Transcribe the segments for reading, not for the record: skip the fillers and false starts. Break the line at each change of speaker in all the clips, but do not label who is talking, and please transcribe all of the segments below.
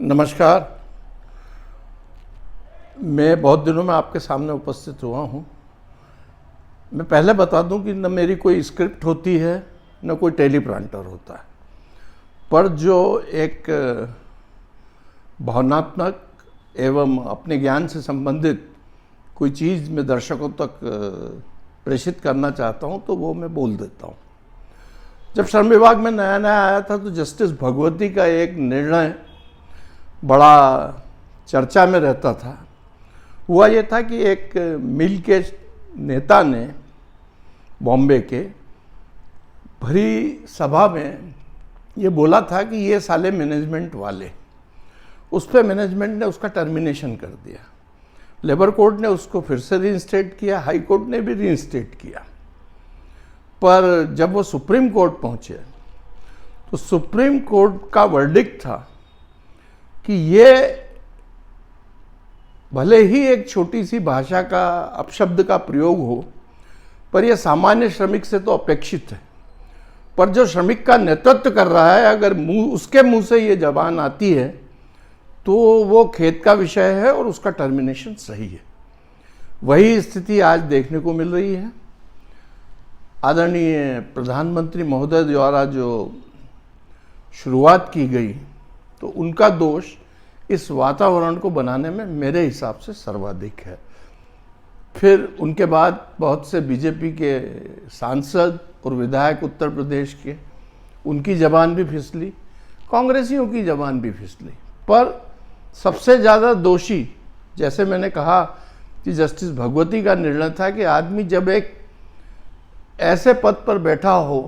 नमस्कार। मैं बहुत दिनों में आपके सामने उपस्थित हुआ हूँ। मैं पहले बता दूं कि न मेरी कोई स्क्रिप्ट होती है न कोई टेलीप्रॉम्प्टर होता है, पर जो एक भावनात्मक एवं अपने ज्ञान से संबंधित कोई चीज़ मैं दर्शकों तक प्रेषित करना चाहता हूँ तो वो मैं बोल देता हूँ। जब श्रम विभाग में नया नया आया था तो जस्टिस भगवती का एक निर्णय बड़ा चर्चा में रहता था। हुआ ये था कि एक मिल के नेता ने बॉम्बे के भरी सभा में ये बोला था कि ये साले मैनेजमेंट वाले, उस पर मैनेजमेंट ने उसका टर्मिनेशन कर दिया। लेबर कोर्ट ने उसको फिर से रीइंस्टेट किया, हाई कोर्ट ने भी रीइंस्टेट किया। पर जब वो सुप्रीम कोर्ट पहुंचे तो सुप्रीम कोर्ट का वर्डिक्ट था कि ये भले ही एक छोटी सी भाषा का अपशब्द का प्रयोग हो, पर यह सामान्य श्रमिक से तो अपेक्षित है। पर जो श्रमिक का नेतृत्व कर रहा है, अगर उसके मुंह से ये जबान आती है तो वो खेद का विषय है और उसका टर्मिनेशन सही है। वही स्थिति आज देखने को मिल रही है। आदरणीय प्रधानमंत्री महोदय द्वारा जो शुरुआत की गई तो उनका दोष इस वातावरण को बनाने में मेरे हिसाब से सर्वाधिक है। फिर उनके बाद बहुत से बीजेपी के सांसद और विधायक उत्तर प्रदेश के, उनकी जबान भी फिसली, कांग्रेसियों की जबान भी फिसली। पर सबसे ज़्यादा दोषी, जैसे मैंने कहा कि जस्टिस भगवती का निर्णय था कि आदमी जब एक ऐसे पद पर बैठा हो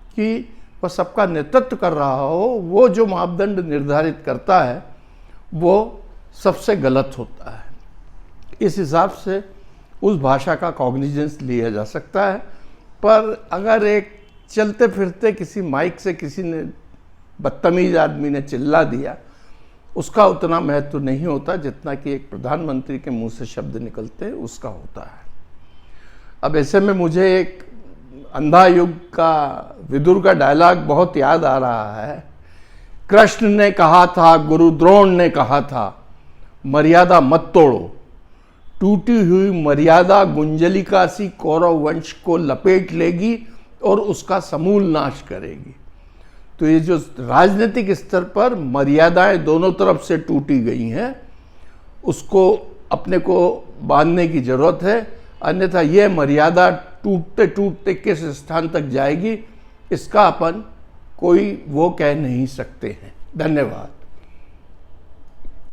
कि वह सबका नेतृत्व कर रहा हो, वो जो मापदंड निर्धारित करता है वो सबसे गलत होता है। इस हिसाब से उस भाषा का कॉग्निजेंस लिया जा सकता है। पर अगर एक चलते फिरते किसी माइक से किसी ने, बदतमीज आदमी ने चिल्ला दिया, उसका उतना महत्व नहीं होता जितना कि एक प्रधानमंत्री के मुंह से शब्द निकलते हैं उसका होता है। अब ऐसे में मुझे एक अंधा युग का विदुर का डायलॉग बहुत याद आ रहा है। कृष्ण ने कहा था, गुरु द्रोण ने कहा था, मर्यादा मत तोड़ो, टूटी हुई मर्यादा गुंजलिका सी कौरव वंश को लपेट लेगी और उसका समूल नाश करेगी। तो ये जो राजनीतिक स्तर पर मर्यादाएं दोनों तरफ से टूटी गई हैं, उसको अपने को बांधने की जरूरत है। अन्यथा ये मर्यादा टूटते टूटते किस स्थान तक जाएगी, इसका अपन कोई वो कह नहीं सकते हैं। धन्यवाद।